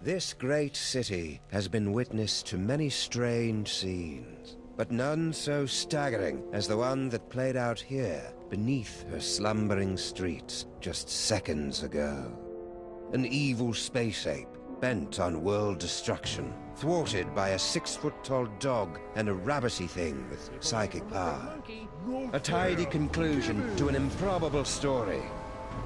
This great city has been witness to many strange scenes, but none so staggering as the one that played out here beneath her slumbering streets just seconds ago. An evil space ape bent on world destruction, thwarted by a 6-foot-tall dog and a rabbity thing with psychic power. A tidy conclusion to an improbable story,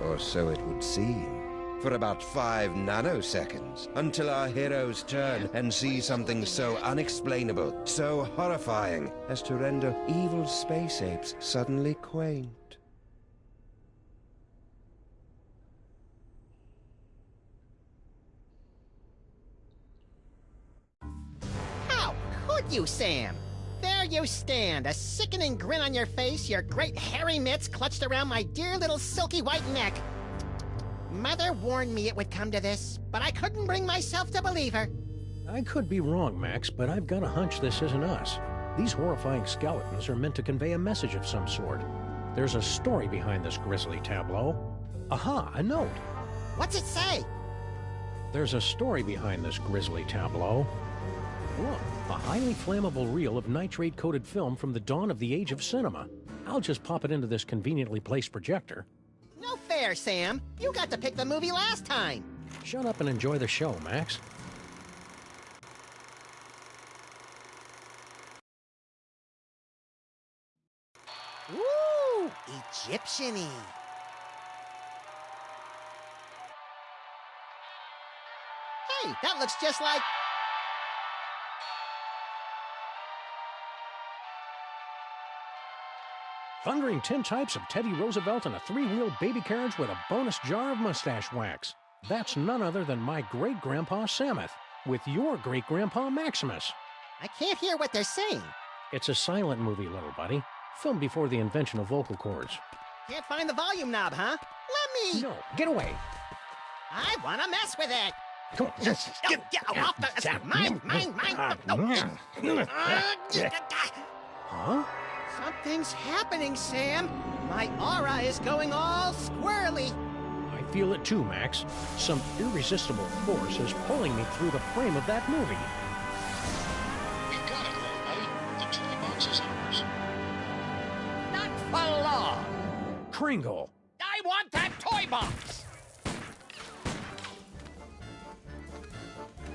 or so it would seem. For about 5 nanoseconds, until our heroes turn and see something so unexplainable, so horrifying, as to render evil space apes suddenly quaint. How could you, Sam? There you stand, a sickening grin on your face, your great hairy mitts clutched around my dear little silky white neck. Mother warned me it would come to this, but I couldn't bring myself to believe her. I could be wrong, Max, but I've got a hunch this isn't us. These horrifying skeletons are meant to convey a message of some sort. There's a story behind this grisly tableau. Aha, a note. What's it say? There's a story behind this grisly tableau. Look, a highly flammable reel of nitrate-coated film from the dawn of the age of cinema. I'll just pop it into this conveniently placed projector. No fair, Sam. You got to pick the movie last time. Shut up and enjoy the show, Max. Ooh, Egyptian-y. Hey, that looks just like... Thundering tintypes of Teddy Roosevelt and a 3-wheel baby carriage with a bonus jar of mustache wax. That's none other than my great-grandpa Samuth, with your great-grandpa Maximus. I can't hear what they're saying. It's a silent movie, little buddy. Filmed before the invention of vocal cords. Can't find the volume knob, huh? Let me... No, get away. I want to mess with it. Come on. Get off the... Mine. Huh? Something's happening, Sam. My aura is going all squirrely. I feel it too, Max. Some irresistible force is pulling me through the frame of that movie. We've got it, little buddy. The toy box is ours. Not for long. Kringle. I want that toy box.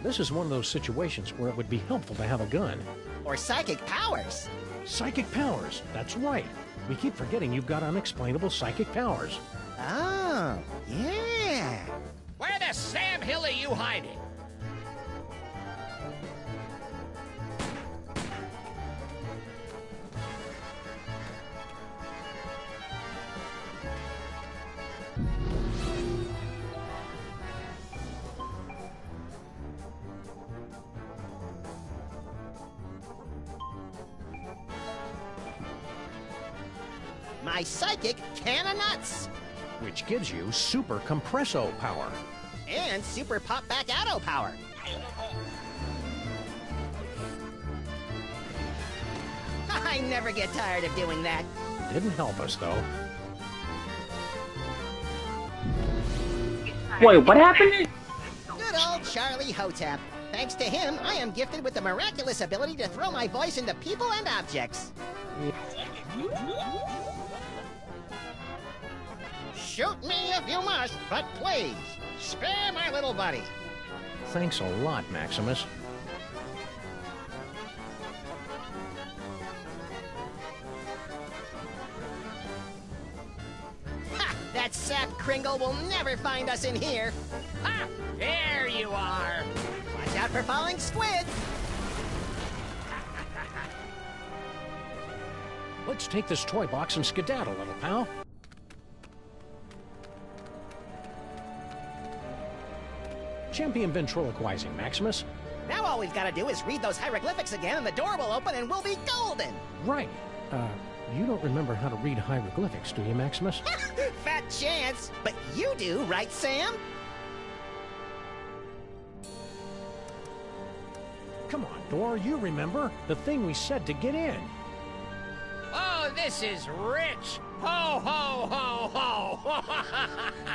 This is one of those situations where it would be helpful to have a gun. Or psychic powers. Psychic powers, that's right. We keep forgetting you've got unexplainable psychic powers. Oh, yeah. Where the Sam Hill are you hiding? My psychic can of nuts. Which gives you super compresso power. And super pop back auto power. I never get tired of doing that. Didn't help us, though. Wait, what happened? Good old Charlie Hotep. Thanks to him, I am gifted with the miraculous ability to throw my voice into people and objects. Shoot me if you must, but please, spare my little buddy. Thanks a lot, Maximus. Ha! That sap Kringle will never find us in here. Ha! There you are. Watch out for falling squid. Let's take this toy box and skedaddle, little pal. Champion ventriloquizing, Maximus. Now all we've got to do is read those hieroglyphics again and the door will open and we'll be golden. Right. You don't remember how to read hieroglyphics, do you, Maximus? Fat chance. But you do, right, Sam? Come on, Door, you remember the thing we said to get in. Oh, this is rich. Ho, ho, ho, ho.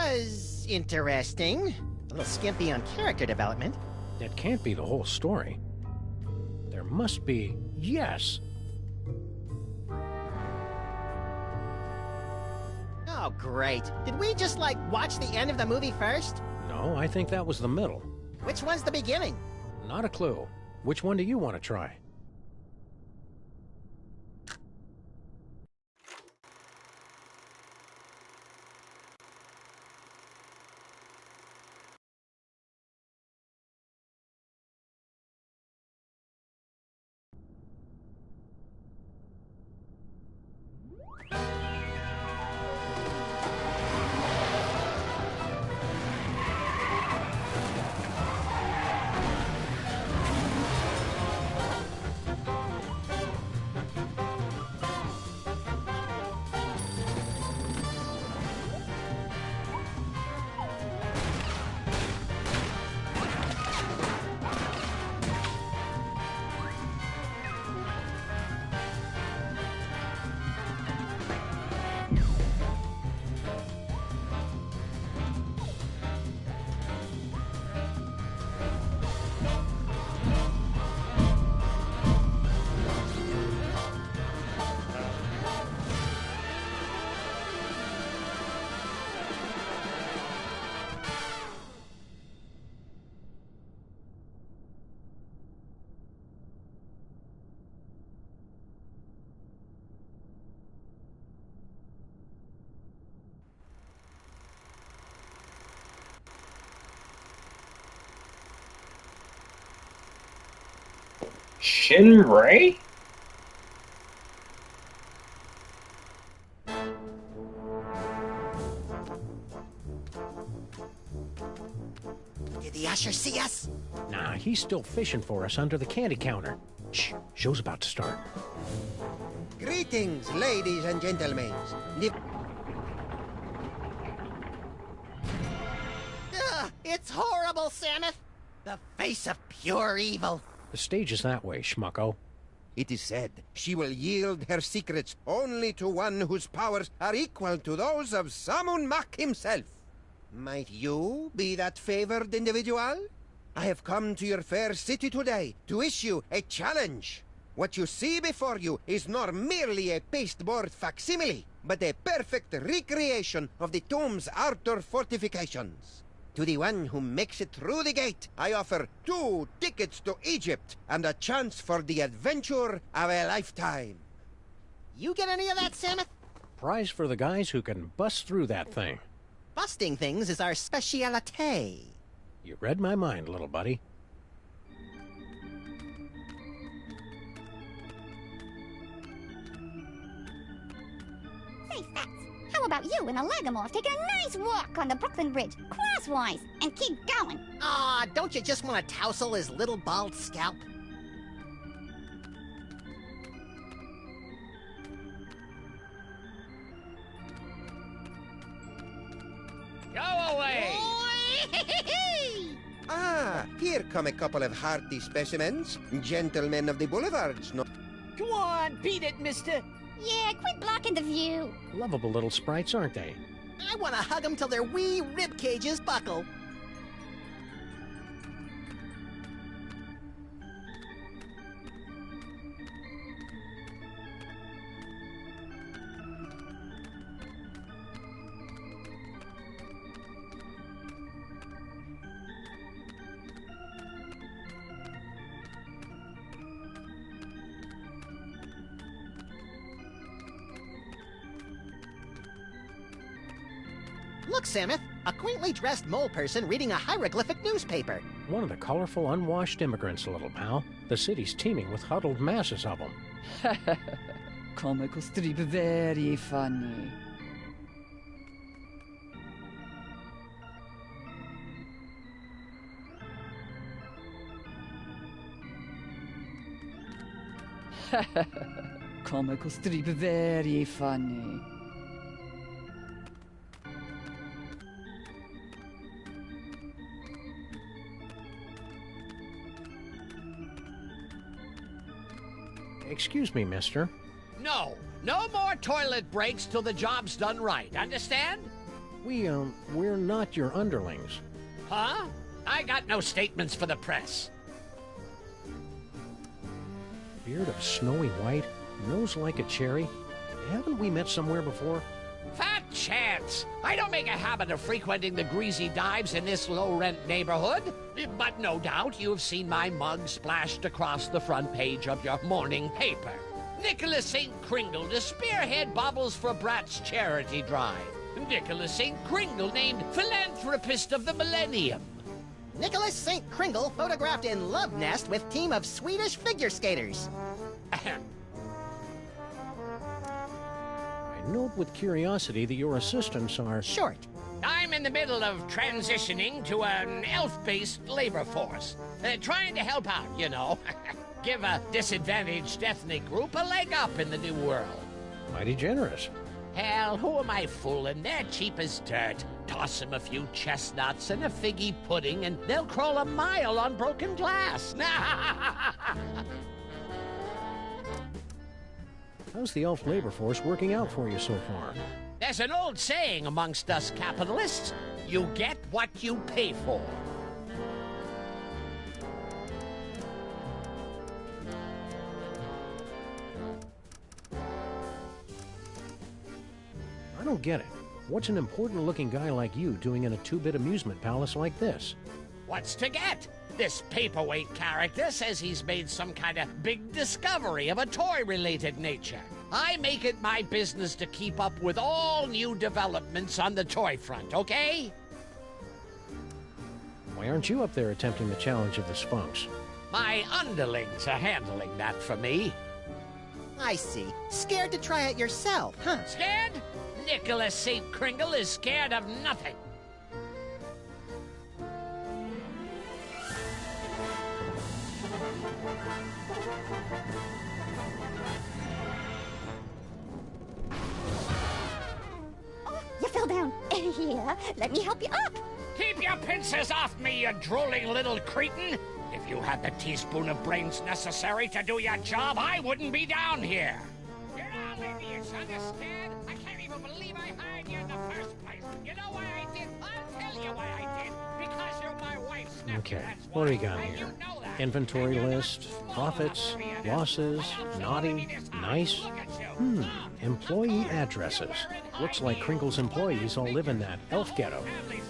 was interesting. A little skimpy on character development. That can't be the whole story. There must be... Yes! Oh, great. Did we just, like, watch the end of the movie first? No, I think that was the middle. Which one's the beginning? Not a clue. Which one do you want to try? Shinray? Did the usher see us? Nah, he's still fishing for us under the candy counter. Shh, show's about to start. Greetings, ladies and gentlemen. Ugh, it's horrible, Samus. The face of pure evil. The stage is that way, schmucko. It is said she will yield her secrets only to one whose powers are equal to those of Samun Mak himself. Might you be that favored individual? I have come to your fair city today to issue a challenge. What you see before you is not merely a pasteboard facsimile, but a perfect recreation of the tomb's outer fortifications. To the one who makes it through the gate, I offer 2 tickets to Egypt and a chance for the adventure of a lifetime. You get any of that, Samus? Prize for the guys who can bust through that thing. Busting things is our specialite. You read my mind, little buddy. Say, Fats, how about you and a Lagomorph taking a nice walk on the Brooklyn Bridge, crosswise, and keep going? Aw, don't you just want to tousle his little bald scalp? Go away! Ah, here come a couple of hearty specimens. Gentlemen of the boulevards, no? Go on, beat it, mister. Yeah, quit blocking the view. Lovable little sprites, aren't they? I want to hug them till their wee rib cages buckle. Look, Samus, a quaintly dressed mole person reading a hieroglyphic newspaper. One of the colorful, unwashed immigrants, little pal. The city's teeming with huddled masses of them. Comical strip, very funny. Comical strip, very funny. Excuse me, mister. No more toilet breaks till the job's done right. Understand? We're not your underlings. Huh? I got no statements for the press. Beard of snowy white, nose like a cherry. Haven't we met somewhere before? Fat chance! I don't make a habit of frequenting the greasy dives in this low-rent neighborhood. But no doubt you've seen my mug splashed across the front page of your morning paper. Nicholas St. Kringle to spearhead Bobbles for Brats charity drive. Nicholas St. Kringle named Philanthropist of the Millennium. Nicholas St. Kringle photographed in love nest with team of Swedish figure skaters. I note with curiosity that your assistants are... Short. I'm in the middle of transitioning to an elf-based labor force. Trying to help out, you know. Give a disadvantaged ethnic group a leg up in the new world. mighty generous. Hell, who am I fooling? They're cheap as dirt. Toss them a few chestnuts and a figgy pudding, and they'll crawl a mile on broken glass. How's the elf labor force working out for you so far? There's an old saying amongst us capitalists. You get what you pay for. I don't get it. What's an important-looking guy like you doing in a two-bit amusement palace like this? What's to get? This paperweight character says he's made some kind of big discovery of a toy-related nature. I make it my business to keep up with all new developments on the toy front, okay? Why aren't you up there attempting the challenge of the Spunks? My underlings are handling that for me. I see. Scared to try it yourself, huh? Scared? Nicholas St. Kringle is scared of nothing. Oh, you fell down. Here, let me help you up. Keep your pincers off me, you drooling little cretin! If you had the teaspoon of brains necessary to do your job, I wouldn't be down here. You're all idiots, understand? I can't even believe I hired you in the first place. You know why I did? I'll tell you why I did. Because you're my wife's nephew, Okay, that's what do we why. got And here? you know that. Inventory And you're list, not small profits, enough to be an losses, elf. naughty, nice. Look at you. Employee addresses. Looks like Kringle's employees all live in that elf ghetto.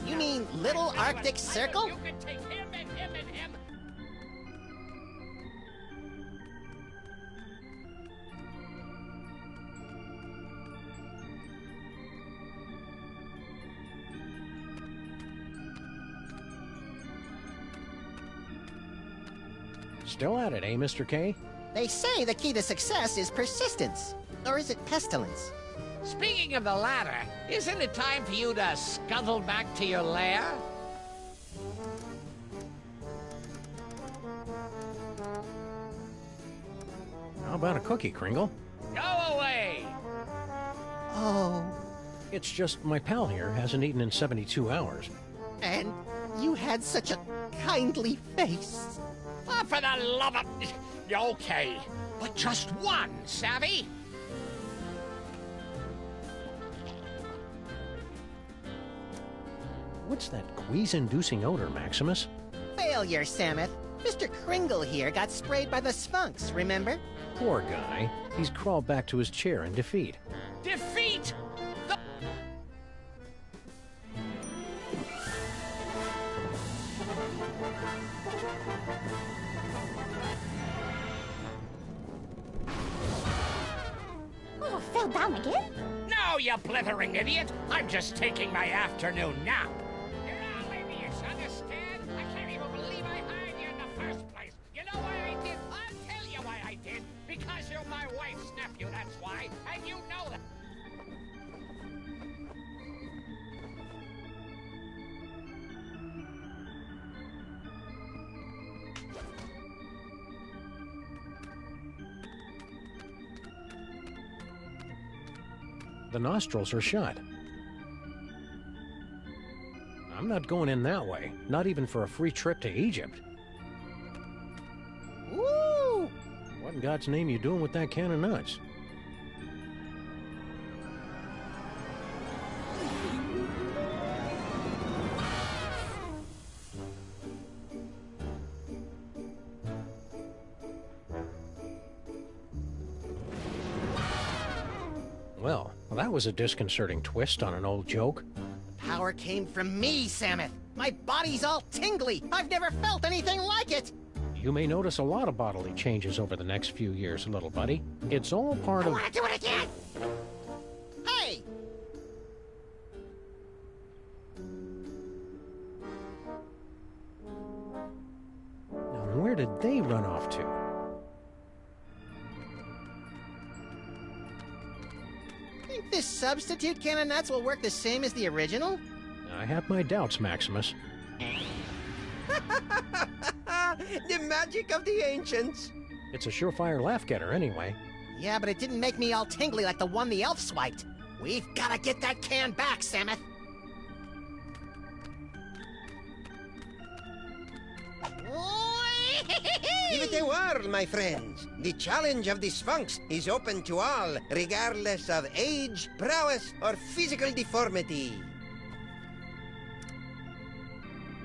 You mean Little Arctic Circle? You can take him and him and him. Still at it, eh, Mr. K? They say the key to success is persistence. Or is it pestilence? Speaking of the latter, isn't it time for you to scuttle back to your lair? How about a cookie, Kringle? Go away! Oh, It's just my pal here hasn't eaten in 72 hours. and you had such a kindly face. Oh, for the love of... Okay, but just one, savvy? What's that quease-inducing odor, Maximus? Failure, Samuth. Mr. Kringle here got sprayed by the Sphinx, remember? Poor guy. He's crawled back to his chair in defeat. Defeat the... Oh, fell down again? No, you blithering idiot! I'm just taking my afternoon nap. You're all idiots, understand? I can't even believe I hired you in the first place. You know why I did? I'll tell you why I did. Because you're my wife's nephew, that's why. And you know that. The nostrils are shut. I'm not going in that way, not even for a free trip to Egypt. Woo! What in God's name you doing with that can of nuts? that was a disconcerting twist on an old joke. Power came from me, Samus. My body's all tingly. I've never felt anything like it. You may notice a lot of bodily changes over the next few years, little buddy. It's all part I of... want to do it again. Hey! Now, where did they run off to? Think this substitute can of nuts will work the same as the original? I have my doubts, Maximus. The magic of the ancients. It's a surefire laugh-getter, anyway. Yeah, but it didn't make me all tingly like the one the elf swiped. We've got to get that can back, Samus. Give it a whirl, my friends. The challenge of the Sphinx is open to all, regardless of age, prowess, or physical deformity.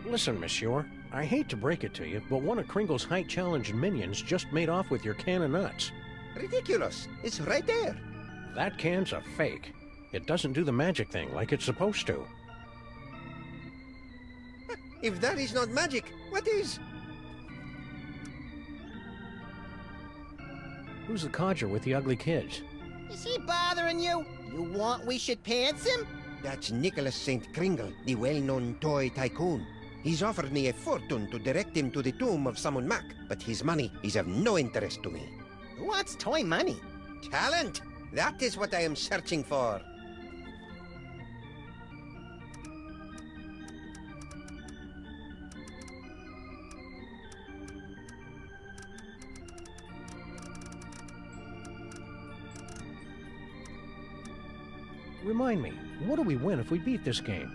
Listen, monsieur, I hate to break it to you, but one of Kringle's height-challenged minions just made off with your can of nuts. Ridiculous. It's right there. That can's a fake. It doesn't do the magic thing like it's supposed to. If that is not magic, what is? Who's the codger with the ugly kids? Is he bothering you? You want we should pants him? That's Nicholas St. Kringle, the well-known toy tycoon. He's offered me a fortune to direct him to the tomb of Summon Mac, but his money is of no interest to me. Who wants toy money? Talent! That is what I am searching for. Remind me, what do we win if we beat this game?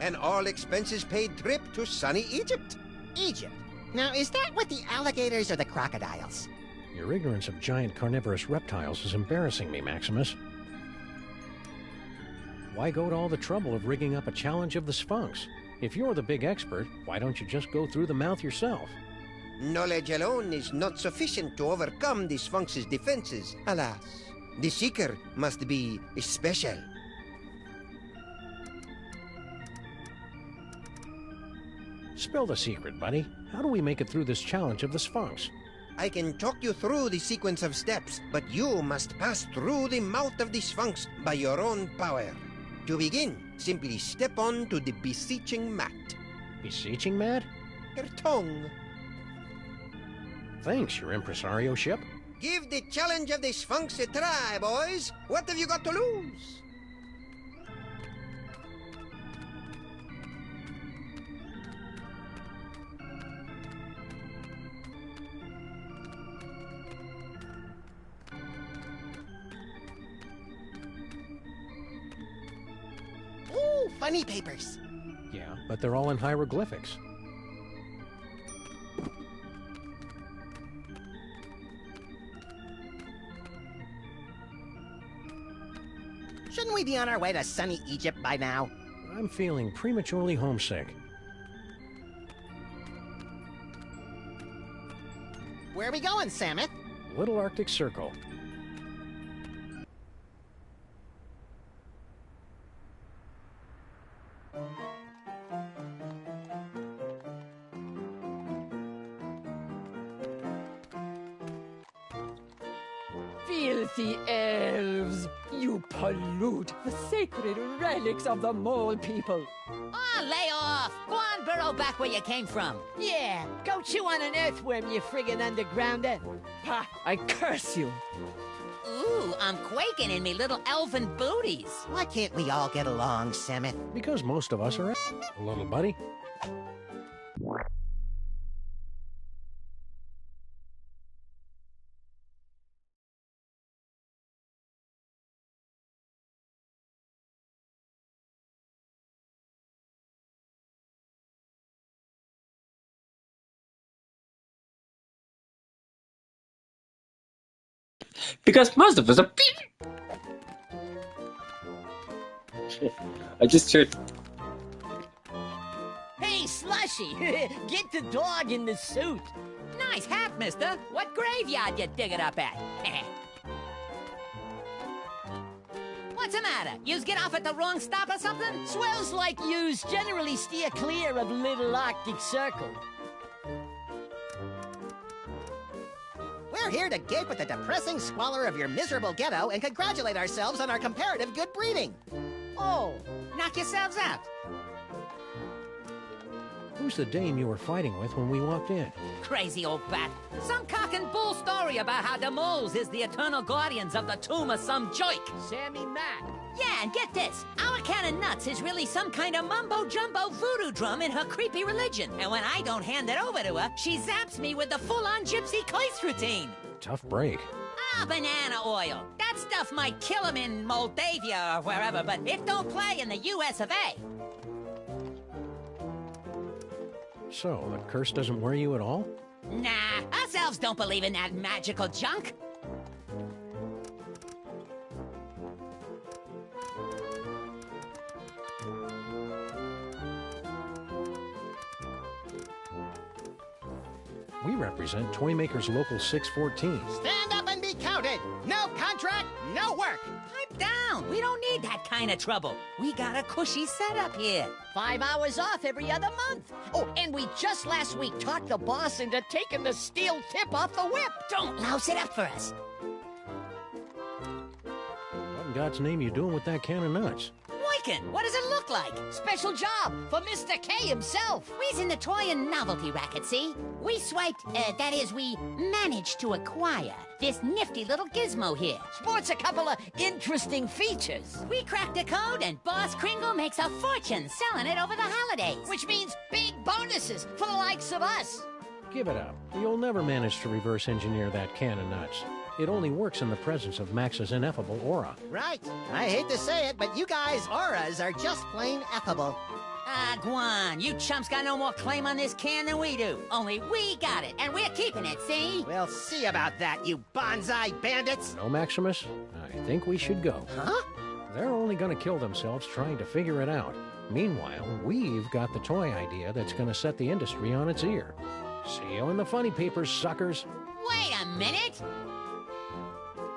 An all-expenses-paid trip to sunny Egypt. Egypt. Now, is that with the alligators or the crocodiles? Your ignorance of giant carnivorous reptiles is embarrassing me, Maximus. Why go to all the trouble of rigging up a challenge of the Sphinx? If you're the big expert, why don't you just go through the mouth yourself? Knowledge alone is not sufficient to overcome the Sphinx's defenses, alas. The seeker must be special. Spill the secret, buddy. How do we make it through this challenge of the Sphinx? I can talk you through the sequence of steps, but you must pass through the mouth of the Sphinx by your own power. To begin, simply step on to the beseeching mat. Beseeching mat? Your tongue. Thanks, your impresario ship. Give the challenge of the Sphinx a try, boys. What have you got to lose? Ooh, funny papers. Yeah, but they're all in hieroglyphics. Shouldn't we be on our way to sunny Egypt by now? I'm feeling prematurely homesick. Where are we going, Samus? Little Arctic Circle. Filthy elves! You pollute the sacred relics of the mole people. Oh, lay off! Go on, burrow back where you came from. Yeah, go chew on an earthworm, you friggin' undergrounder. Pa, I curse you. Ooh, I'm quaking in me little elfin booties. Why can't we all get along, Samus? Because most of us are little buddy. Because most of us are. I just heard. Hey, Slushy, Get the dog in the suit. nice hat, mister. What graveyard you digging up at? What's the matter? Yous get off at the wrong stop or something? Swells like yous generally steer clear of Little Arctic Circle. We're here to gape at the depressing squalor of your miserable ghetto and congratulate ourselves on our comparative good breeding. Oh, knock yourselves out. Who's the dame you were fighting with when we walked in? Crazy old bat. Some cock and bull story about how the moles is the eternal guardians of the tomb of some joik. Sammy Mack. Yeah, and get this. Our can of nuts is really some kind of mumbo-jumbo voodoo drum in her creepy religion. And when I don't hand it over to her, she zaps me with the full-on gypsy coist routine. Tough break. Ah, banana oil. That stuff might kill him in Moldavia or wherever, but it don't play in the US of A. So, the curse doesn't worry you at all? Nah, us elves don't believe in that magical junk. We represent Toymaker's Local 614. Stand up and be counted. No contract, no work. Pipe down. We don't need that kind of trouble. We got a cushy setup here. 5 hours off every other month. Oh, and we just last week talked the boss into taking the steel tip off the whip. Don't louse it up for us. What in God's name you doing with that can of nuts? Boykin, what does it look like? Special job for Mr. K himself. We's in the toy and novelty racket, see? We swiped, that is, we managed to acquire this nifty little gizmo here. Sports a couple of interesting features. We cracked the code and Boss Kringle makes a fortune selling it over the holidays. Which means big bonuses for the likes of us. Give it up. You'll never manage to reverse engineer that can of nuts. It only works in the presence of Max's ineffable aura. Right. I hate to say it, but you guys' auras are just plain effable. Ah, Guan, you chumps got no more claim on this can than we do. Only we got it, and we're keeping it, see? We'll see about that, you bonsai bandits. No, Maximus? I think we should go. Huh? They're only gonna kill themselves trying to figure it out. Meanwhile, we've got the toy idea that's gonna set the industry on its ear. See you in the funny papers, suckers. Wait a minute!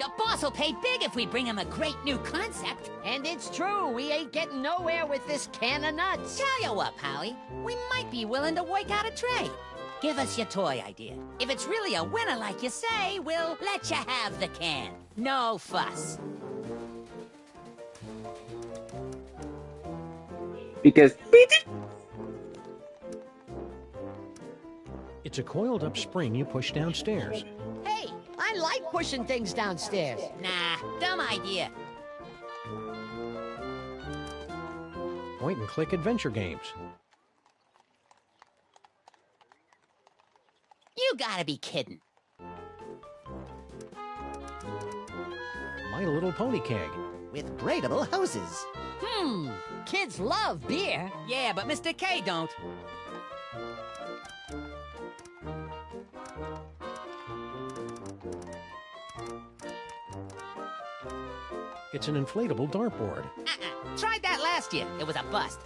The boss will pay big if we bring him a great new concept. And it's true, we ain't getting nowhere with this can of nuts. Tell you what, Howie, we might be willing to work out a trade. Give us your toy idea. If it's really a winner like you say, we'll let you have the can. No fuss. Because It's a coiled up spring you push downstairs. Hey, I like pushing things downstairs. Nah, dumb idea. Point and click adventure games. You gotta be kidding. My Little Pony keg. With braidable hoses. Kids love beer. Yeah, but Mr. K don't. It's an inflatable dartboard. Tried that last year. It was a bust.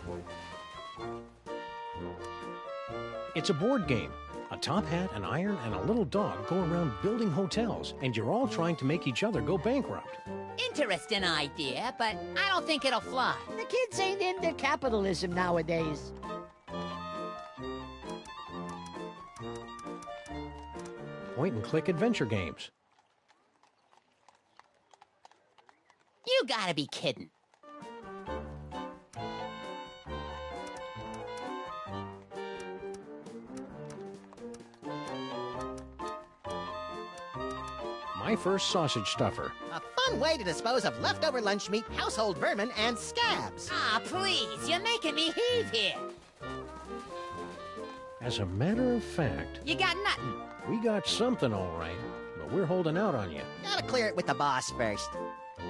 It's a board game. A top hat, an iron, and a little dog go around building hotels, and you're all trying to make each other go bankrupt. Interesting idea, but I don't think it'll fly. The kids ain't into capitalism nowadays. Point and click adventure games. You gotta be kidding. My first sausage stuffer. A fun way to dispose of leftover lunch meat, household vermin, and scabs. Ah, please, you're making me heave here. As a matter of fact, You got nothing. we got something all right, but we're holding out on you. Gotta clear it with the boss first.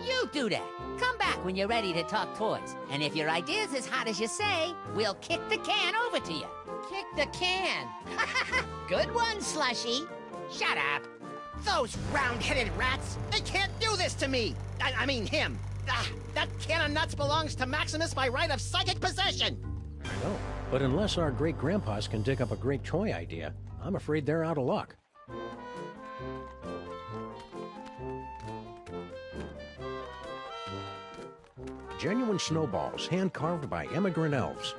You do that. Come back when you're ready to talk toys. And if your idea's as hot as you say, we'll kick the can over to you. Kick the can. Good one, Slushy. Shut up. Those round-headed rats! They can't do this to me! I mean him! That can of nuts belongs to Maximus by right of psychic possession! I know, but unless our great-grandpas can dig up a great toy idea, I'm afraid they're out of luck. Genuine snowballs, hand-carved by immigrant elves.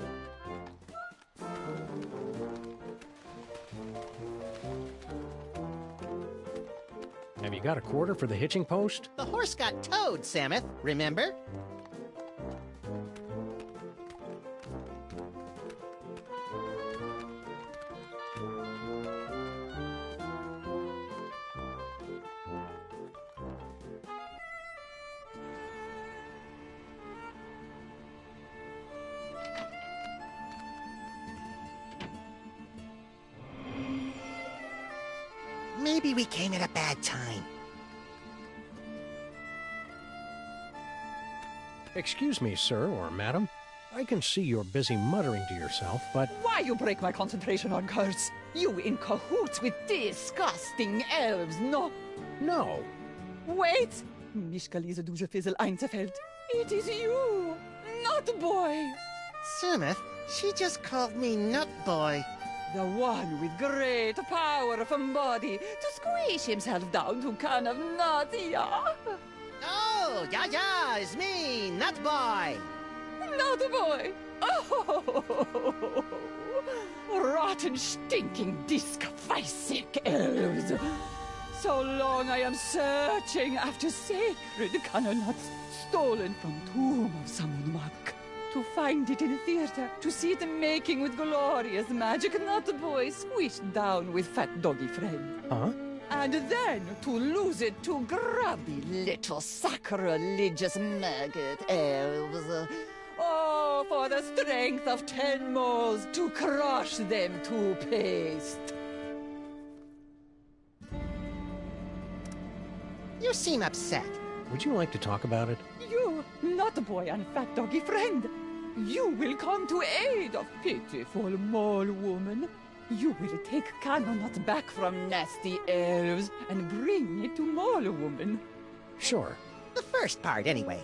Have you got a quarter for the hitching post? The horse got towed, Samuth, remember? Maybe we came at a bad time. Excuse me, sir or madam. I can see you're busy muttering to yourself, but... Why you break my concentration on curse? You in cahoots with disgusting elves, no? No. Wait! Nicht gelesen du Fizzle einzufällt. It is you, not boy. Samuth, she just called me Nut Boy. The one with great power from body to squish himself down to can of nuts, yeah? Oh, yeah, it's me, Nut Boy. Not boy. Oh, rotten, stinking, disc-sick elves. So long I am searching after sacred cannon nuts stolen from tomb of Samunmak. To find it in a theater, to see it making with glorious magic, not the boy squished down with fat doggy friend. Huh? And then to lose it to grubby little sacrilegious maggot elves. Oh, for the strength of 10 moles to crush them to paste. You seem upset. Would you like to talk about it? You, not the boy and fat doggy friend. You will come to aid of pitiful mole woman. You will take Cannonut back from nasty elves and bring it to mole woman. Sure. The first part, anyway.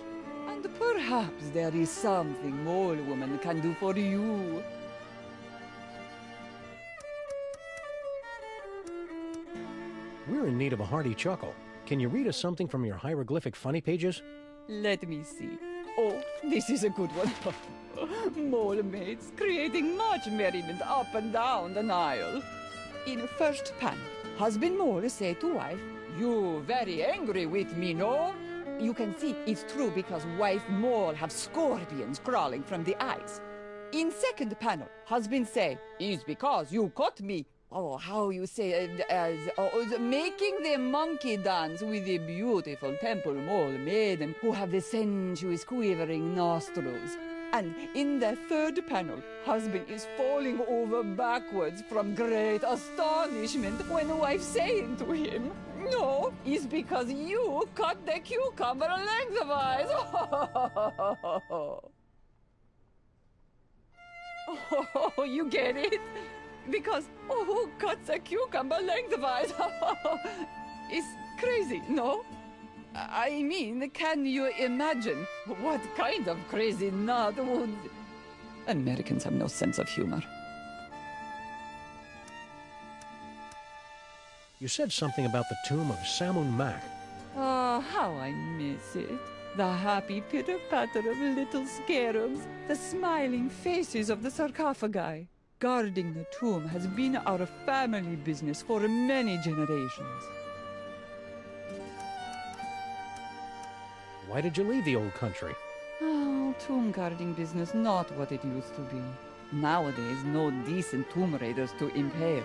And perhaps there is something mole woman can do for you. We're in need of a hearty chuckle. Can you read us something from your hieroglyphic funny pages? Let me see. Oh, this is a good one. Mole mates creating much merriment up and down the Nile. In first panel, husband mole say to wife, "You very angry with me, no?" You can see it's true because wife mole have scorpions crawling from the eyes. In second panel, husband say, "It's because you caught me." Oh, how you say, making the monkey dance with the beautiful temple mole maiden who have the sensuous quivering nostrils. And in the third panel, husband is falling over backwards from great astonishment when the wife saying to him, "No, it's because you cut the cucumber lengthwise." Oh, you get it? Because, who cuts a cucumber lengthwise? It's crazy, no? I mean, can you imagine what kind of crazy nut would... Americans have no sense of humor. You said something about the tomb of Samun Mak. Ah, how I miss it. The happy pitter-patter of little scarabs, the smiling faces of the sarcophagi. Guarding the tomb has been our family business for many generations. Why did you leave the old country? Oh, tomb guarding business not what it used to be. Nowadays, no decent tomb raiders to impale.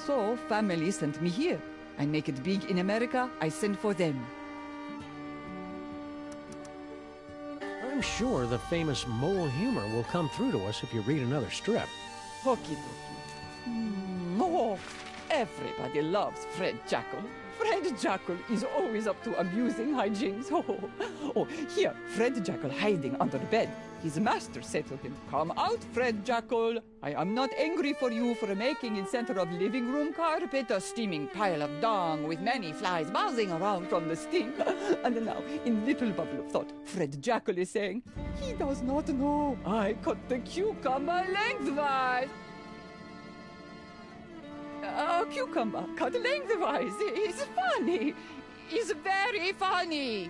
So, family sent me here. I make it big in America, I send for them. I'm sure the famous mole humor will come through to us if you read another strip. Okie dokie. Oh, everybody loves Fred Jackal. Fred Jackal is always up to amusing hijinks. Oh, here, Fred Jackal hiding under the bed. His master said to him, "Come out, Fred Jackal. I am not angry for you for making in center of living room carpet a steaming pile of dung with many flies buzzing around from the stink." And now, in little bubble of thought, Fred Jackal is saying, "He does not know. I cut the cucumber lengthwise." A cucumber cut lengthwise is funny. Is very funny.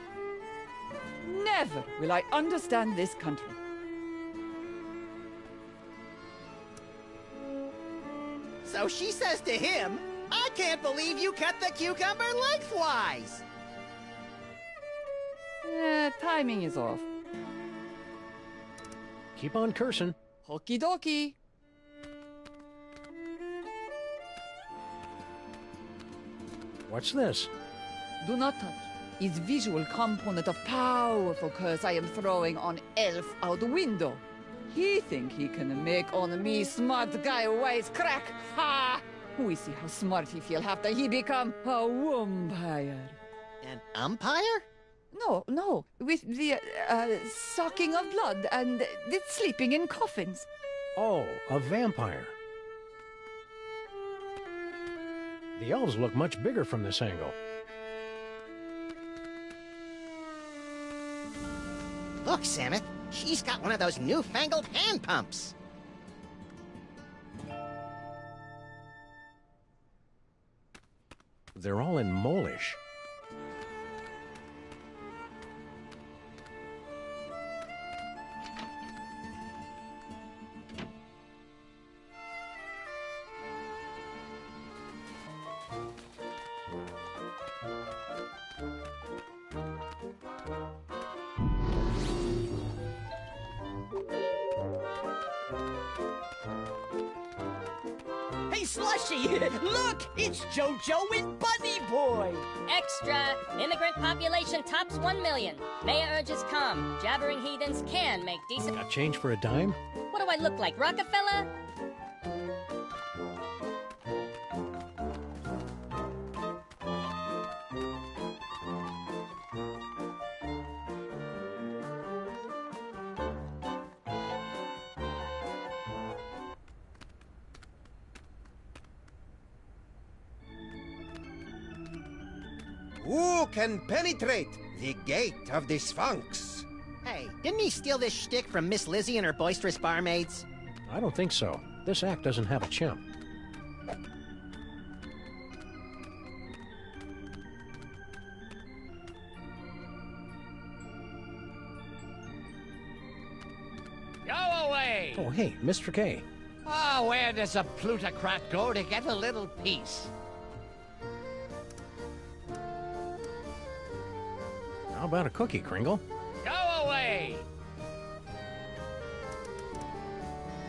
Never will I understand this country. So she says to him, I can't believe you cut the cucumber lengthwise! Timing is off. Keep on cursing. Okie dokie. What's this? Do not touch. Is visual component of powerful curse I am throwing on elf out the window. He think he can make on me smart guy wise crack. Ha! We see how smart he feel after he become a vampire. An umpire? No, with the sucking of blood and the sleeping in coffins. Oh, a vampire. The elves look much bigger from this angle. Look, Samus, she's got one of those newfangled hand pumps. They're all in Molish. Hey, Slushy! Look! It's JoJo and Bunny Boy! Extra! Immigrant population tops 1 million. Mayor urges calm. Jabbering heathens can make decent... Got change for a dime? What do I look like, Rockefeller? Who can penetrate the gate of the Sphinx? Hey, didn't he steal this shtick from Miss Lizzie and her boisterous barmaids? I don't think so. This act doesn't have a chimp. Go away! Oh, hey, Mr. K. Oh, where does a plutocrat go to get a little peace? How about a cookie, Kringle? Go away!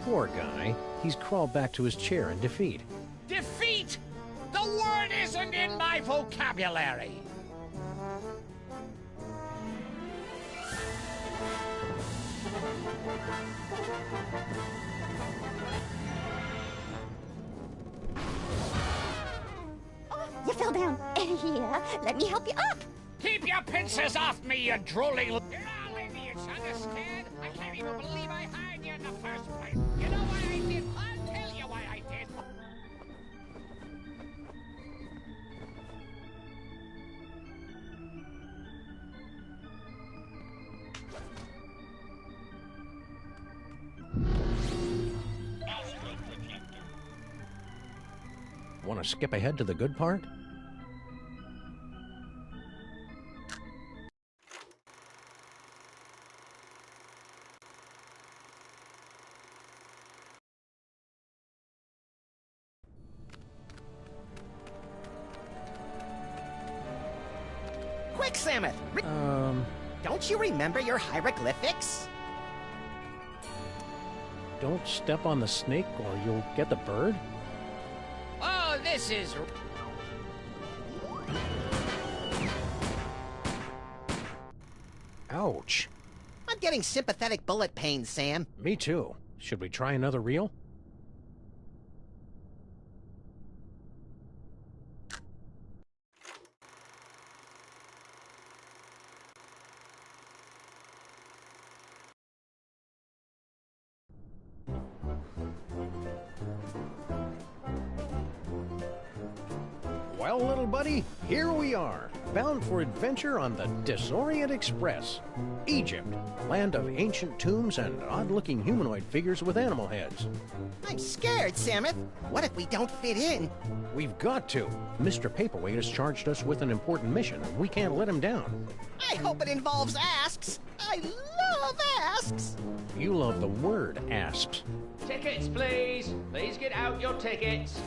Poor guy. He's crawled back to his chair in defeat. Defeat! The word isn't in my vocabulary! Oh, you fell down. Here, let me help you up. Keep your pincers off me, you drooling... You're all idiots, understand? I can't even believe I hired you in the first place. You know why I did? I'll tell you why I did. Want to skip ahead to the good part? Quick, Samus! Don't you remember your hieroglyphics? Don't step on the snake or you'll get the bird? Oh, this is... Ouch. I'm getting sympathetic bullet pains, Sam. Me too. Should we try another reel? Well, little buddy, here we are, bound for adventure on the Disorient Express. Egypt, land of ancient tombs and odd-looking humanoid figures with animal heads. I'm scared, Samus. What if we don't fit in? We've got to. Mr. Paperweight has charged us with an important mission, and we can't let him down. I hope it involves asks. I love asks. You love the word asps. Tickets, please. Please get out your tickets.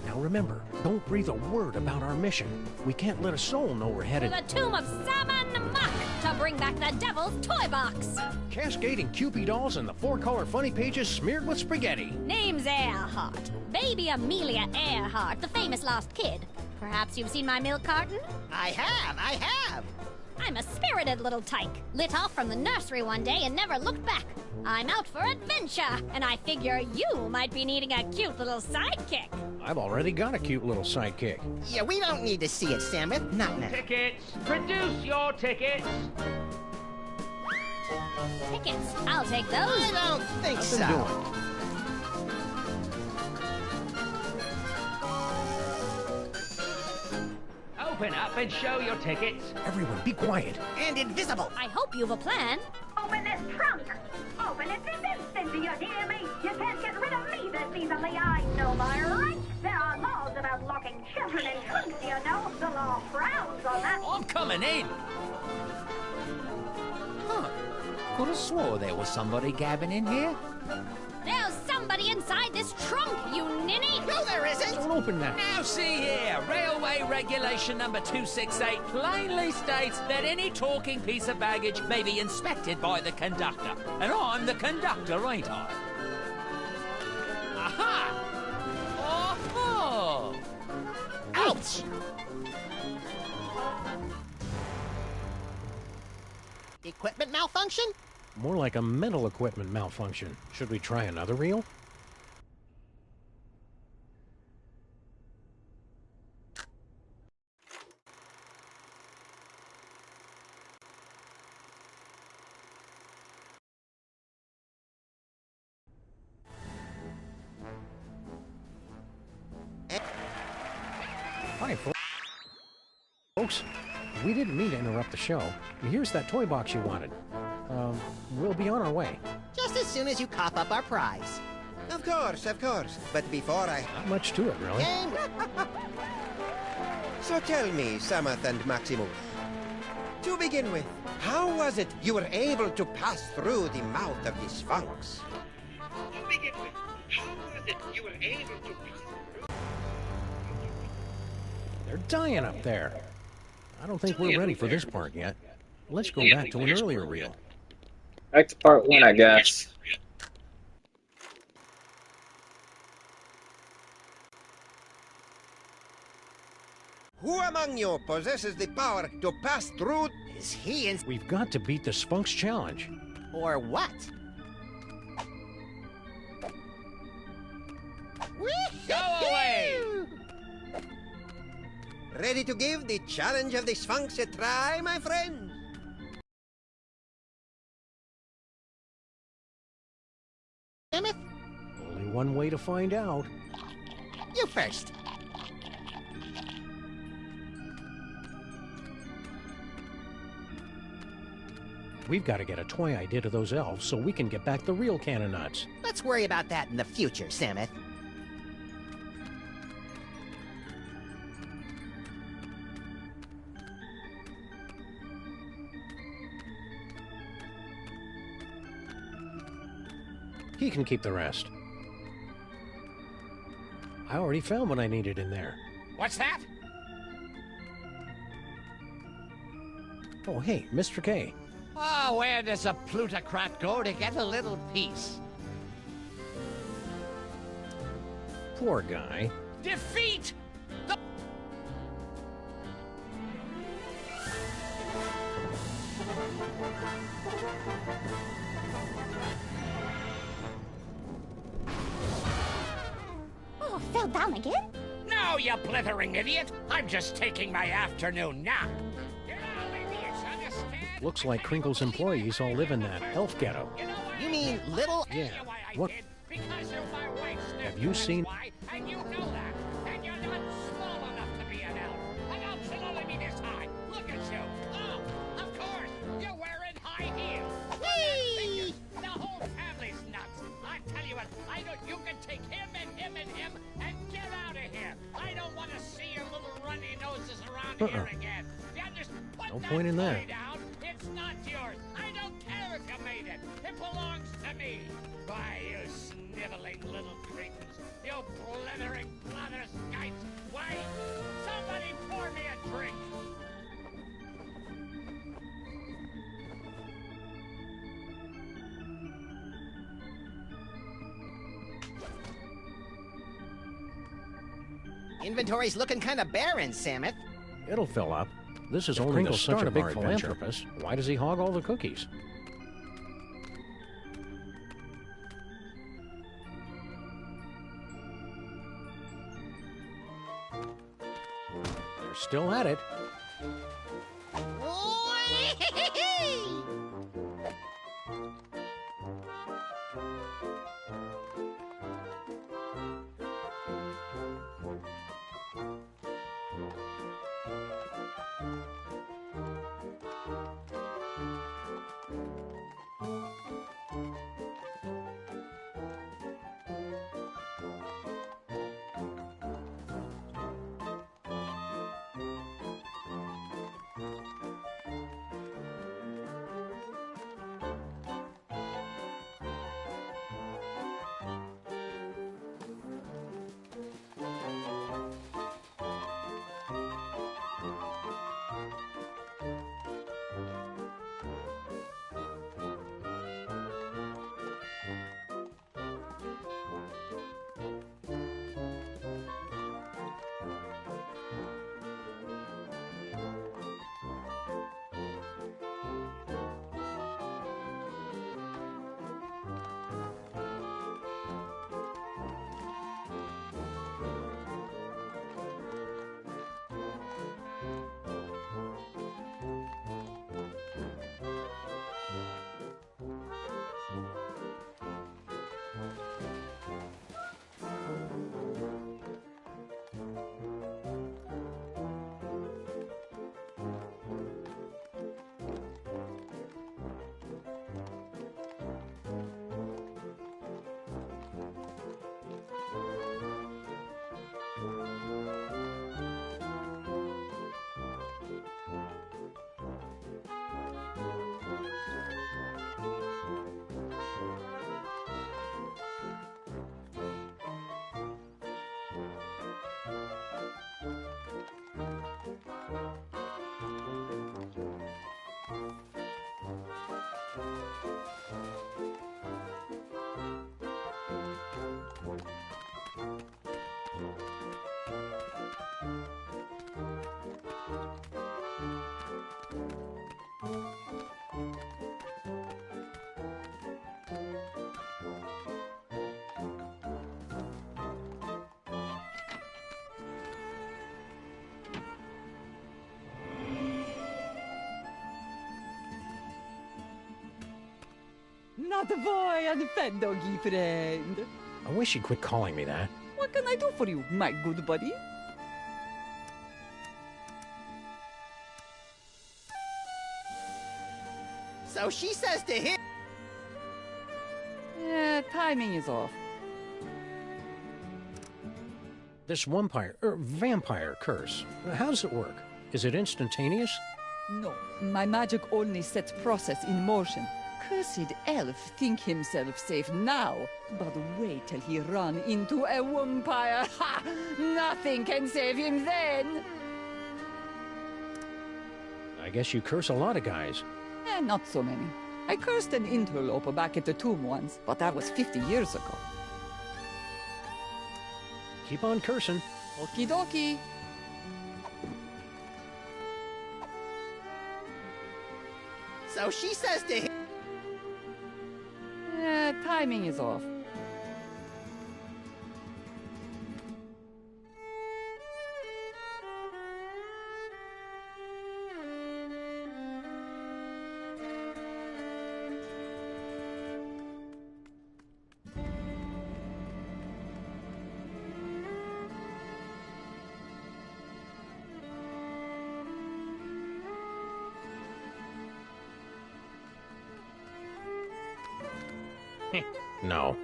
Now remember, don't breathe a word about our mission. We can't let a soul know we're headed to the tomb of Saman Muck to bring back the devil's toy box. Cascading Kewpie dolls and the 4-color funny pages smeared with spaghetti. Name's Earhart. Baby Amelia Earhart, the famous lost kid. Perhaps you've seen my milk carton? I have. I'm a spirited little tyke, lit off from the nursery one day and never looked back. I'm out for adventure, and I figure you might be needing a cute little sidekick. I've already got a cute little sidekick. Yeah, we don't need to see it, Samus. Not now. Tickets. Produce your tickets. Tickets. I'll take those. I don't think so. Open up and show your tickets. Everyone, be quiet. And invisible. I hope you've a plan. Open this trunk! Open it this instant, do you hear me? You can't get rid of me this easily, I know my rights. There are laws about locking children in trunks, you know. The law frowns on that. I'm coming in. Huh. Could have swore there was somebody gabbing in here. There's somebody inside this trunk, you ninny! No, there isn't! Don't open that. Now see here, Railway Regulation number 268 plainly states that any talking piece of baggage may be inspected by the conductor. And I'm the conductor, ain't I? Aha! Oh-ho! Ouch! Equipment malfunction? More like a mental equipment malfunction. Should we try another reel? Hi, folks. We didn't mean to interrupt the show. Here's that toy box you wanted. We'll be on our way. Just as soon as you cough up our prize. Of course. But before I... Not much to it, really. Game. So tell me, Samuth and Maximus. To begin with, how was it you were able to pass through the mouth of the Sphinx? To begin with, how was it you were able to pass through? They're dying up there. I don't think we're ready for this part yet. Let's go back to an earlier reel. Back to part 1, I guess. Who among you possesses the power to pass through? Is he in... We've got to beat the Sphinx challenge. Or what? Go away! Ready to give the challenge of the Sphinx a try, my friend? Samus? Only one way to find out. You first. We've got to get a toy idea to those elves so we can get back the real can of nuts. Let's worry about that in the future, Samus. He can keep the rest. I already found what I needed in there. What's that? Oh, hey, Mr. K. Oh, where does a plutocrat go to get a little peace? Poor guy. Defeat the... Oh, fell down again? No, you blithering idiot! I'm just taking my afternoon nap. You know, idiots, understand? Looks like Crinkle's employees all live in that elf ghetto. You mean little... Yeah. What? Because you're my wife's nephew, Have you seen... why, and you know that. And you're not small enough to be an elf. here again. You just put No that point in toy that. down. It's not yours. I don't care if you made it. It belongs to me. Why, you sniveling little cretins. You blithering blatherskites. Why, somebody pour me a drink. Inventory's looking kind of barren, Samus. It'll fill up. This is If only the Crinkle's such start a of big our adventure. philanthropist, Why does he hog all the cookies? They're still at it. Not a boy and fat doggy friend. I wish you'd quit calling me that. What can I do for you, my good buddy? So she says to him. Yeah, timing is off. This vampire curse, how does it work? Is it instantaneous? No, my magic only sets process in motion. Cursed elf think himself safe now, but wait till he run into a vampire. Ha! Nothing can save him then. I guess you curse a lot of guys. Not so many. I cursed an interloper back at the tomb once, but that was 50 years ago. Keep on cursing. Okie dokie. So she says to him. Timing is off. No.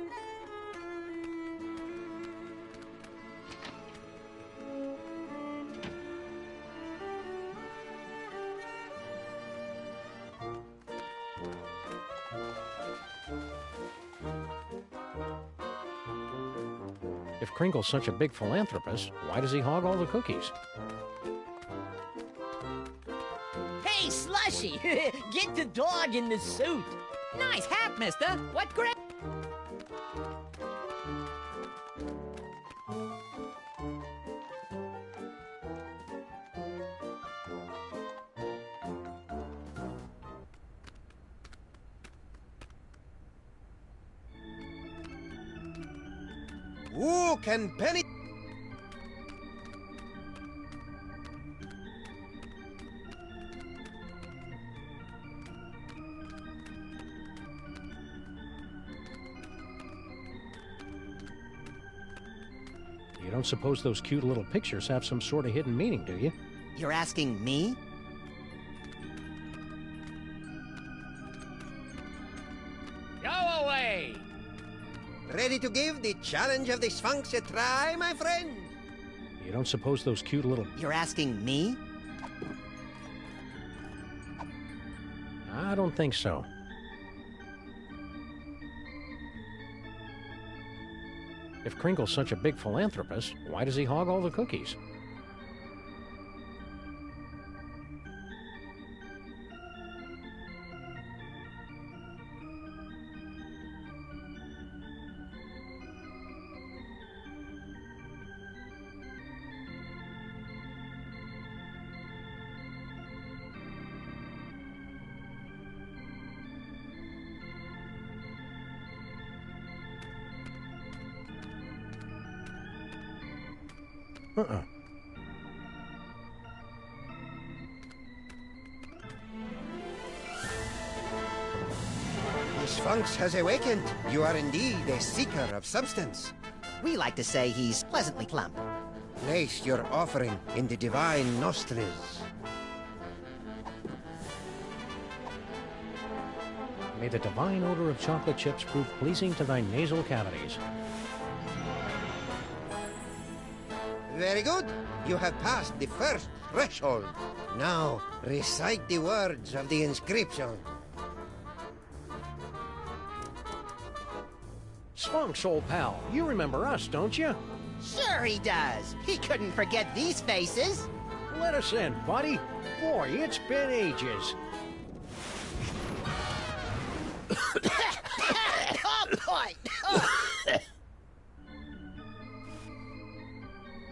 If Kringle's such a big philanthropist, why does he hog all the cookies? Hey, Slushy! Get the dog in the suit! Nice hat, mister! What grade? Who can penny... You don't suppose those cute little pictures have some sort of hidden meaning, do you? You're asking me? Go away! Ready to give the challenge of the Sphinx a try, my friend? You don't suppose those cute little... You're asking me? I don't think so. If Kringle's such a big philanthropist, why does he hog all the cookies? Uh-uh. The Sphinx has awakened. You are indeed a seeker of substance. We like to say he's pleasantly plump. Place your offering in the divine nostrils. May the divine odor of chocolate chips prove pleasing to thy nasal cavities. Very good. You have passed the first threshold. Now, recite the words of the inscription. Sphinx, old pal, you remember us, don't you? Sure he does. He couldn't forget these faces. Let us in, buddy. Boy, it's been ages. Oh, boy!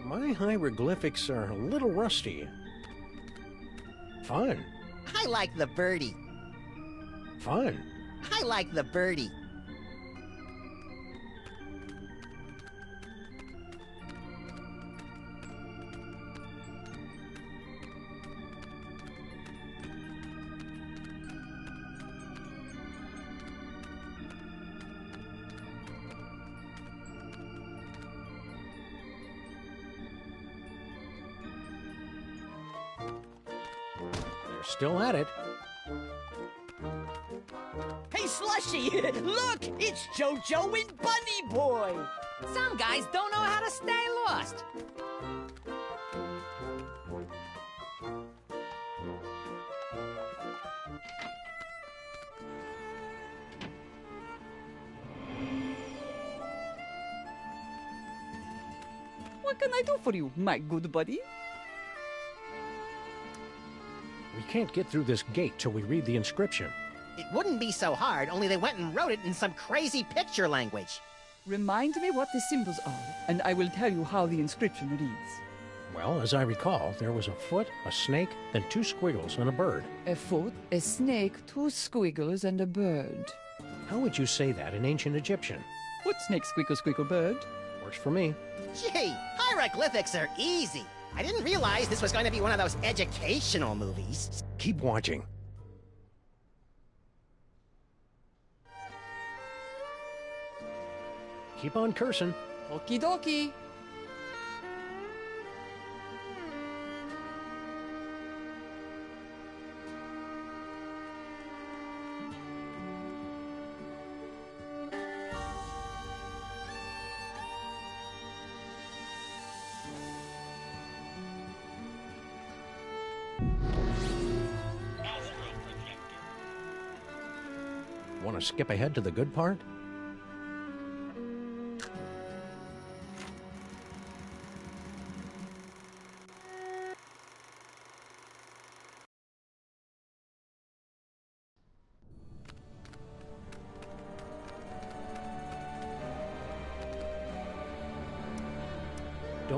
My hieroglyphics are a little rusty. Fun. I like the birdie. Fun. I like the birdie. Still at it. Hey, Slushy! Look! It's JoJo and Bunny Boy! Some guys don't know how to stay lost. What can I do for you, my good buddy? We can't get through this gate till we read the inscription. It wouldn't be so hard, only they went and wrote it in some crazy picture language. Remind me what the symbols are, and I will tell you how the inscription reads. Well, as I recall, there was a foot, a snake, then two squiggles, and a bird. A foot, a snake, two squiggles, and a bird. How would you say that in ancient Egyptian? Foot, snake, squiggle, squiggle, bird. Works for me. Gee, hieroglyphics are easy. I didn't realize this was going to be one of those educational movies. Keep watching. Keep on cursing. Okie dokie. Want to skip ahead to the good part?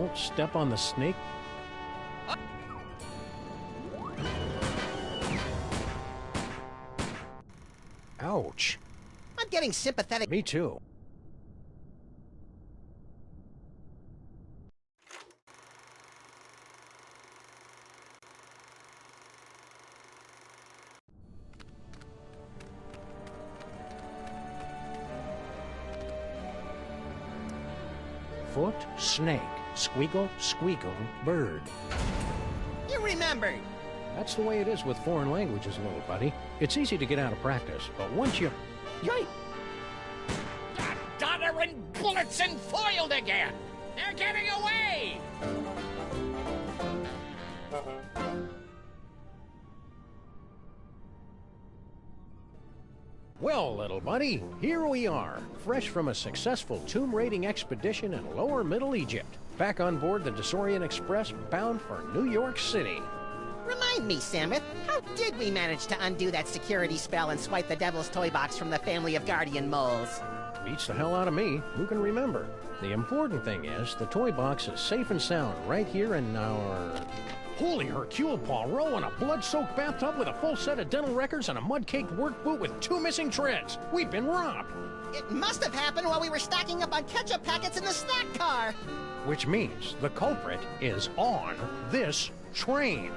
Don't step on the snake. Ouch. I'm getting sympathetic. Me too. Foot, snake, squeakle, squeakle, bird. You remembered. That's the way it is with foreign languages, little buddy. It's easy to get out of practice, but once you... Yike! Doddering bullets and foiled again! They're getting away! Well, little buddy, here we are, fresh from a successful tomb raiding expedition in lower Middle Egypt. Back on board the Desaurian Express, bound for New York City. Remind me, Samuth, how did we manage to undo that security spell and swipe the Devil's Toy Box from the family of guardian moles? Beats the hell out of me. Who can remember? The important thing is, the toy box is safe and sound right here in our... Holy Hercule Poirot in a blood-soaked bathtub with a full set of dental records and a mud-caked work boot with 2 missing treads. We've been robbed. It must have happened while we were stocking up on ketchup packets in the snack car. Which means the culprit is on this train.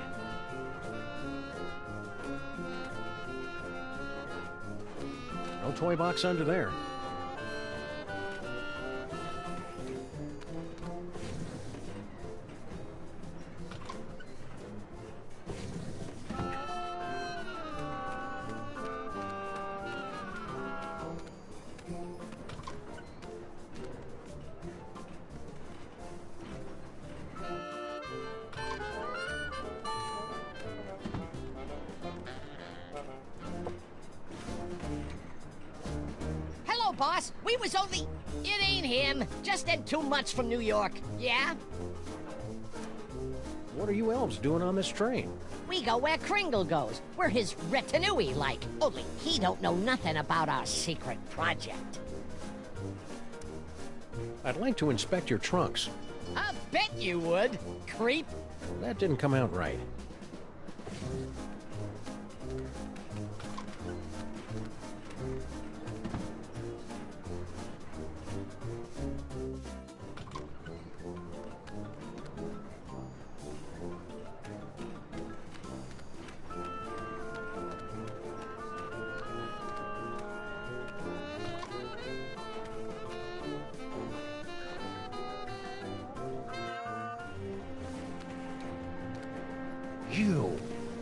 No toy box under there. Boss, we was only... It ain't him. Just in 2 months from New York. Yeah? What are you elves doing on this train? We go where Kringle goes. We're his retinue like. Only he don't know nothing about our secret project. I'd like to inspect your trunks. I bet you would, creep. That didn't come out right.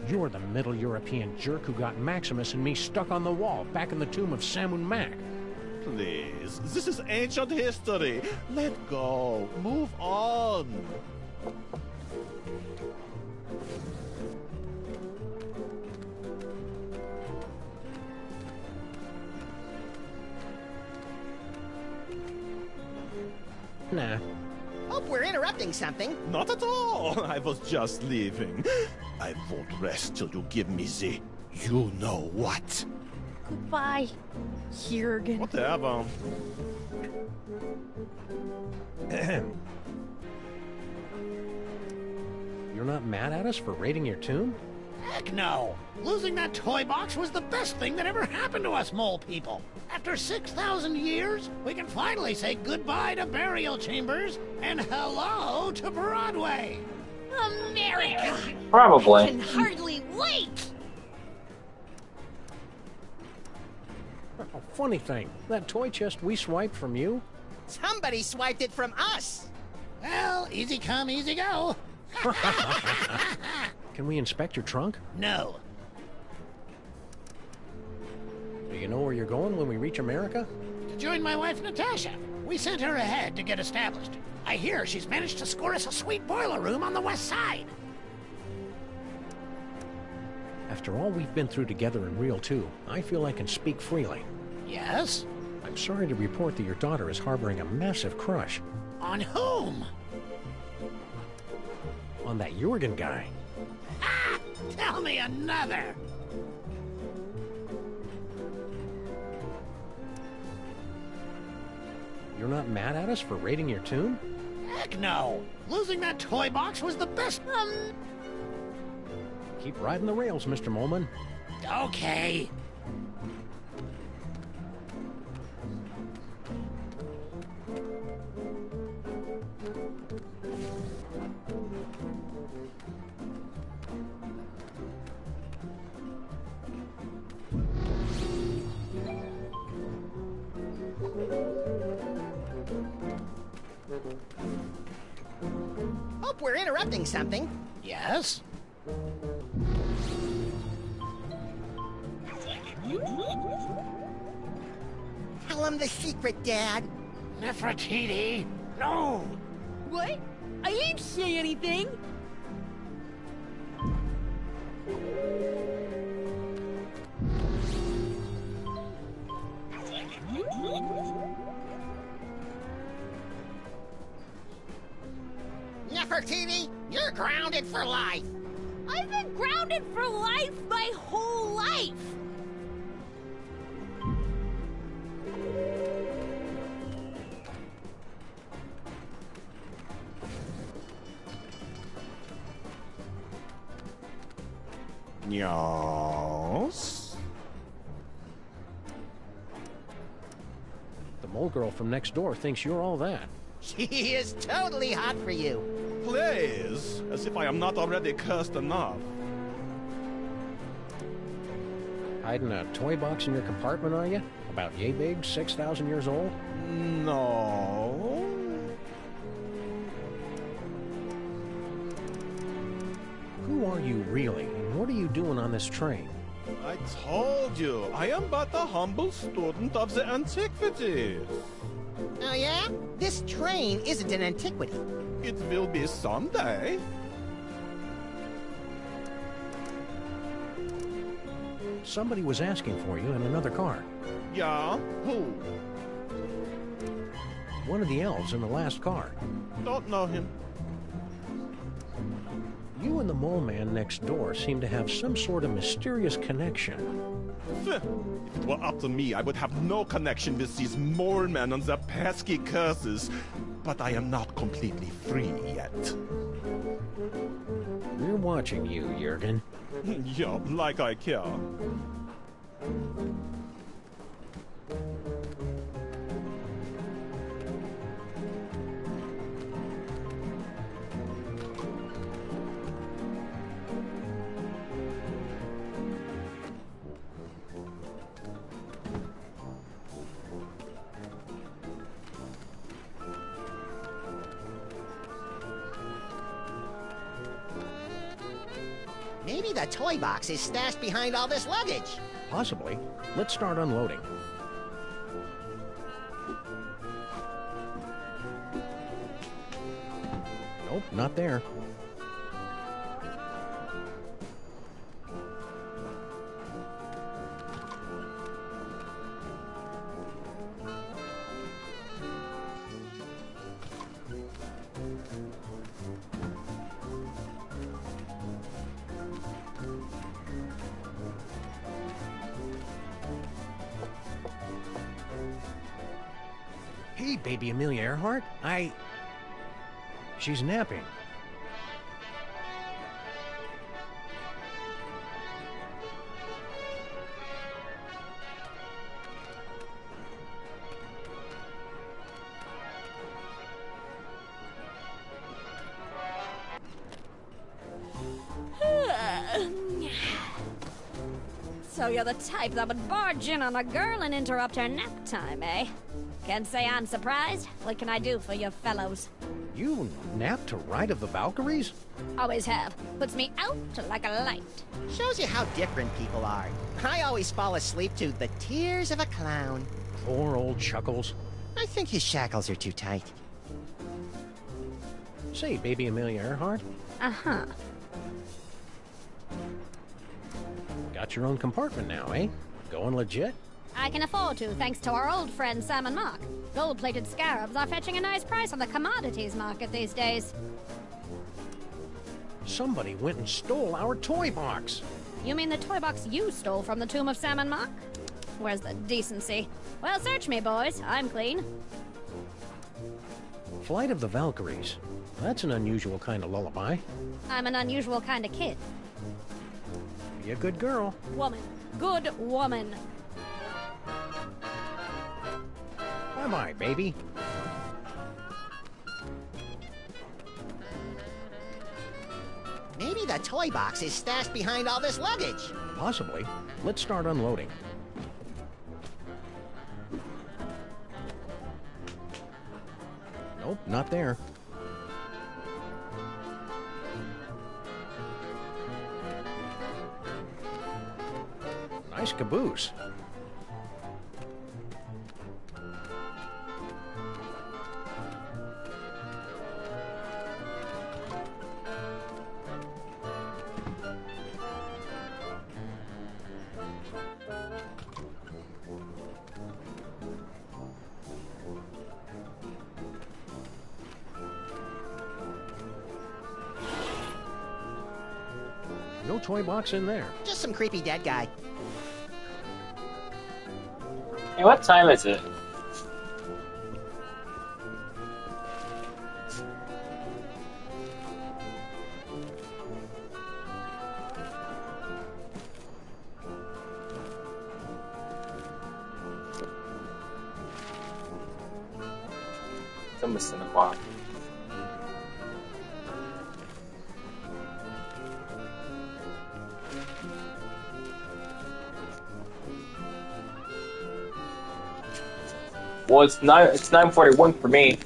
You're the Middle European jerk who got Maximus and me stuck on the wall back in the tomb of Samun Mac. Please, this is ancient history. Let go. Move on. Nah. Hope we're interrupting something. Not at all. I was just leaving. I won't rest till you give me the... You know what? Goodbye, Jürgen. Whatever. You're not mad at us for raiding your tomb? Heck no! Losing that toy box was the best thing that ever happened to us mole people. After 6,000 years, we can finally say goodbye to burial chambers and hello to Broadway. America! I Probably. can hardly wait! Oh, funny thing, that toy chest we swiped from you? Somebody swiped it from us. Well, easy come, easy go. Can we inspect your trunk? No. Do you know where you're going when we reach America? To join my wife, Natasha. We sent her ahead to get established. I hear she's managed to score us a sweet boiler room on the west side. After all we've been through together in Real 2, I feel I can speak freely. Yes? I'm sorry to report that your daughter is harboring a massive crush. On whom? On that Jürgen guy. Ah! Tell me another! You're not mad at us for raiding your tomb? Heck no! Losing that toy box was the best. Keep riding the rails, Mr. Molman. Okay. Hope we're interrupting something. Yes? Tell him the secret, Dad. Nefertiti, no! What? I ain't say anything. Nefertiti, you're grounded for life. I've been grounded for life my whole life. Yes? The mole girl from next door thinks you're all that. She is totally hot for you. Please, as if I am not already cursed enough. Hiding a toy box in your compartment, are you? About yay big, 6,000 years old? No. Who are you really, and what are you doing on this train? I told you, I am but a humble student of the antiquities. Oh, yeah? This train isn't an antiquity. It will be someday. Somebody was asking for you in another car. Yeah? Who? One of the elves in the last car. Don't know him. You and the mole man next door seem to have some sort of mysterious connection. If it were up to me, I would have no connection with these mole men and their pesky curses. But I am not completely free yet. We're watching you, Jurgen. Yeah, like I care. Maybe the toy box is stashed behind all this luggage. Possibly. Let's start unloading. Nope, not there. Hey, baby Amelia Earhart. She's napping. So you're the type that would barge in on a girl and interrupt her nap time, eh? Can't say I'm surprised. What can I do for you fellows? You napped to Ride of the Valkyries? Always have. Puts me out like a light. Shows you how different people are. I always fall asleep to the tears of a clown. Poor old Chuckles. I think his shackles are too tight. Say, baby Amelia Earhart. Uh-huh. Got your own compartment now, eh? Going legit? I can afford to, thanks to our old friend Sam and Mark. Gold-plated scarabs are fetching a nice price on the commodities market these days. Somebody went and stole our toy box. You mean the toy box you stole from the tomb of Sam and Mark? Where's the decency? Well, search me, boys. I'm clean. Flight of the Valkyries. That's an unusual kind of lullaby. I'm an unusual kind of kid. Be a good girl. Woman. Good woman. Bye-bye, baby. Maybe the toy box is stashed behind all this luggage. Possibly. Let's start unloading. Nope, not there. Nice caboose. No toy box in there. Just some creepy dead guy. Hey, what time is it? It's almost 10 o'clock. Well, it's 9:41 for me.